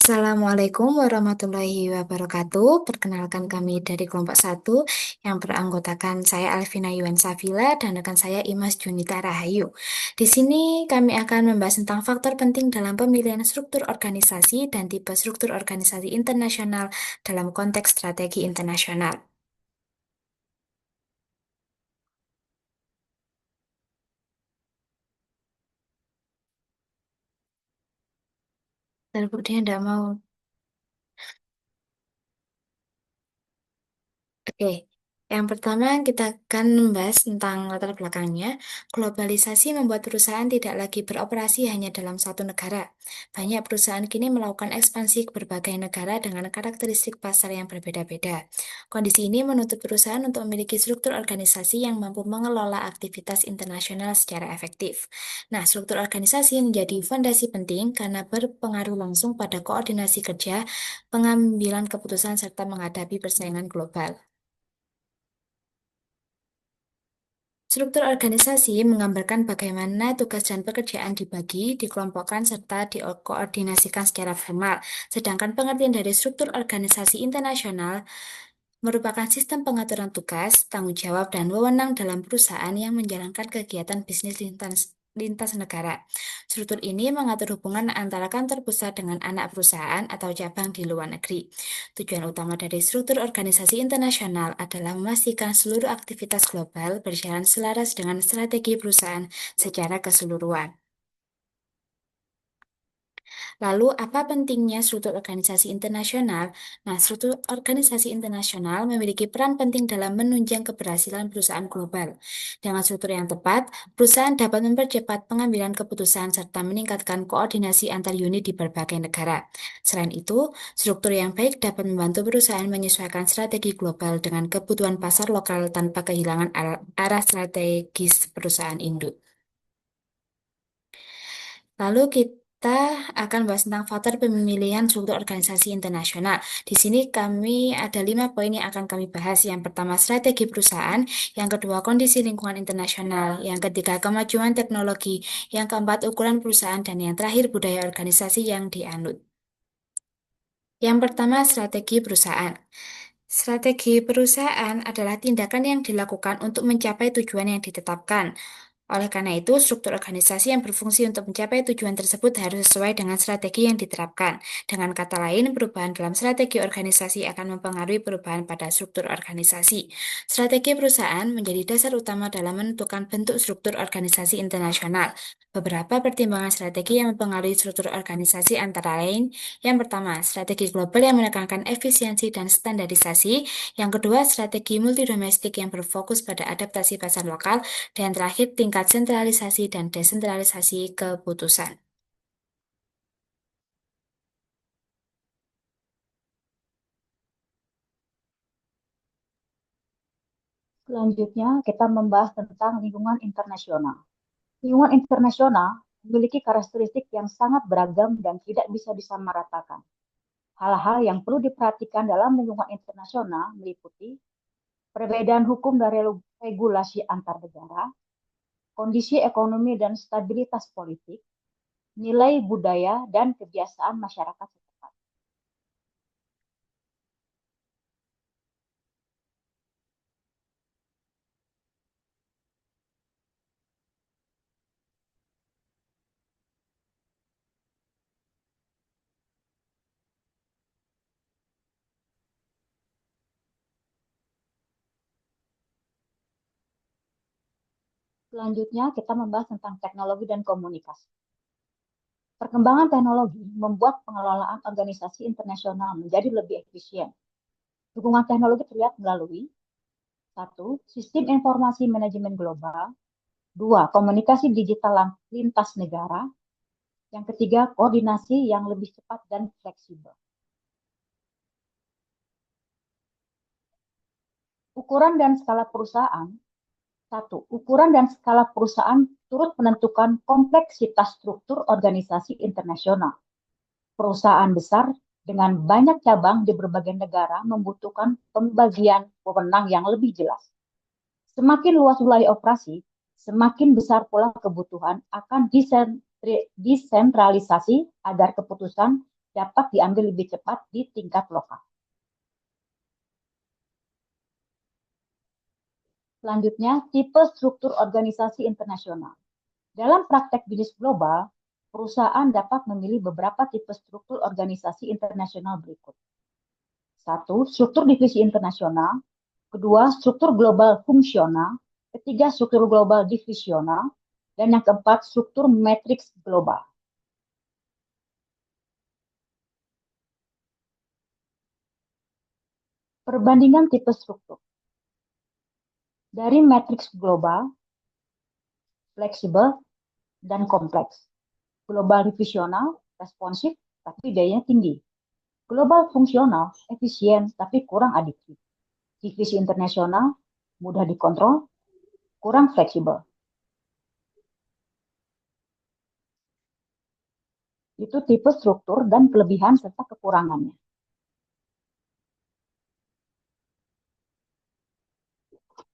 Assalamualaikum warahmatullahi wabarakatuh. Perkenalkan kami dari kelompok satu yang beranggotakan saya Alvina Yuan Safila dan rekan saya Imas Junita Rahayu. Di sini kami akan membahas tentang faktor penting dalam pemilihan struktur organisasi dan tipe struktur organisasi internasional dalam konteks strategi internasional. Dan dia tidak mau. Oke, yang pertama kita akan membahas tentang latar belakangnya. Globalisasi membuat perusahaan tidak lagi beroperasi hanya dalam satu negara. Banyak perusahaan kini melakukan ekspansi ke berbagai negara dengan karakteristik pasar yang berbeda-beda. Kondisi ini menuntut perusahaan untuk memiliki struktur organisasi yang mampu mengelola aktivitas internasional secara efektif. Nah, struktur organisasi menjadi fondasi penting karena berpengaruh langsung pada koordinasi kerja, pengambilan keputusan, serta menghadapi persaingan global. Struktur organisasi menggambarkan bagaimana tugas dan pekerjaan dibagi, dikelompokkan, serta dikoordinasikan secara formal. Sedangkan pengertian dari struktur organisasi internasional merupakan sistem pengaturan tugas, tanggung jawab, dan wewenang dalam perusahaan yang menjalankan kegiatan bisnis lintas negara. Struktur ini mengatur hubungan antara kantor pusat dengan anak perusahaan atau cabang di luar negeri. Tujuan utama dari struktur organisasi internasional adalah memastikan seluruh aktivitas global berjalan selaras dengan strategi perusahaan secara keseluruhan. Lalu, apa pentingnya struktur organisasi internasional? Nah, struktur organisasi internasional memiliki peran penting dalam menunjang keberhasilan perusahaan global. Dengan struktur yang tepat, perusahaan dapat mempercepat pengambilan keputusan serta meningkatkan koordinasi antar unit di berbagai negara. Selain itu, struktur yang baik dapat membantu perusahaan menyesuaikan strategi global dengan kebutuhan pasar lokal tanpa kehilangan arah strategis perusahaan induk. Lalu kita akan bahas tentang faktor pemilihan struktur organisasi internasional. Di sini kami ada 5 poin yang akan kami bahas. Yang pertama, strategi perusahaan. Yang kedua, kondisi lingkungan internasional. Yang ketiga, kemajuan teknologi. Yang keempat, ukuran perusahaan. Dan yang terakhir, budaya organisasi yang dianut. Yang pertama, strategi perusahaan. Strategi perusahaan adalah tindakan yang dilakukan untuk mencapai tujuan yang ditetapkan. Oleh karena itu, struktur organisasi yang berfungsi untuk mencapai tujuan tersebut harus sesuai dengan strategi yang diterapkan. Dengan kata lain, perubahan dalam strategi organisasi akan mempengaruhi perubahan pada struktur organisasi. Strategi perusahaan menjadi dasar utama dalam menentukan bentuk struktur organisasi internasional. Beberapa pertimbangan strategi yang mempengaruhi struktur organisasi antara lain, yang pertama, strategi global yang menekankan efisiensi dan standarisasi. Yang kedua, strategi multidomestik yang berfokus pada adaptasi pasar lokal. Dan terakhir, tingkat sentralisasi dan desentralisasi keputusan. Selanjutnya, kita membahas tentang lingkungan internasional. Lingkungan internasional memiliki karakteristik yang sangat beragam dan tidak bisa disamaratakan. Hal-hal yang perlu diperhatikan dalam lingkungan internasional meliputi perbedaan hukum dan regulasi antar negara, kondisi ekonomi dan stabilitas politik, nilai budaya, dan kebiasaan masyarakat setempat. Selanjutnya, kita membahas tentang teknologi dan komunikasi. Perkembangan teknologi membuat pengelolaan organisasi internasional menjadi lebih efisien. Dukungan teknologi terlihat melalui satu, sistem informasi manajemen global, dua, komunikasi digital lintas negara, yang ketiga, koordinasi yang lebih cepat dan fleksibel. Ukuran dan skala perusahaan. Satu, ukuran dan skala perusahaan turut menentukan kompleksitas struktur organisasi internasional. Perusahaan besar dengan banyak cabang di berbagai negara membutuhkan pembagian wewenang yang lebih jelas. Semakin luas wilayah operasi, semakin besar pula kebutuhan akan desentralisasi agar keputusan dapat diambil lebih cepat di tingkat lokal. Selanjutnya, tipe struktur organisasi internasional. Dalam praktek bisnis global, perusahaan dapat memilih beberapa tipe struktur organisasi internasional berikut. Satu, struktur divisi internasional. Kedua, struktur global fungsional. Ketiga, struktur global divisional. Dan yang keempat, struktur matriks global. Perbandingan tipe struktur. Dari matriks global, fleksibel, dan kompleks. Global divisional, responsif, tapi dayanya tinggi. Global fungsional, efisien, tapi kurang adiktif. Divisi internasional, mudah dikontrol, kurang fleksibel. Itu tipe struktur dan kelebihan serta kekurangannya.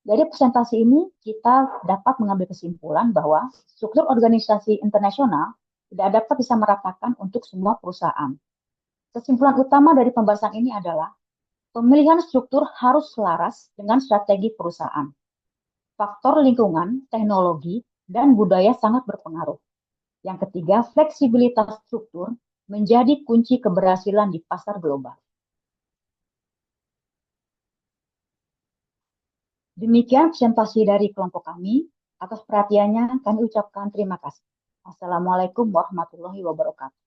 Dari presentasi ini, kita dapat mengambil kesimpulan bahwa struktur organisasi internasional tidak dapat disamaratakan untuk semua perusahaan. Kesimpulan utama dari pembahasan ini adalah pemilihan struktur harus selaras dengan strategi perusahaan. Faktor lingkungan, teknologi, dan budaya sangat berpengaruh. Yang ketiga, fleksibilitas struktur menjadi kunci keberhasilan di pasar global. Demikian presentasi dari kelompok kami. Atas perhatiannya, kami ucapkan terima kasih. Assalamualaikum warahmatullahi wabarakatuh.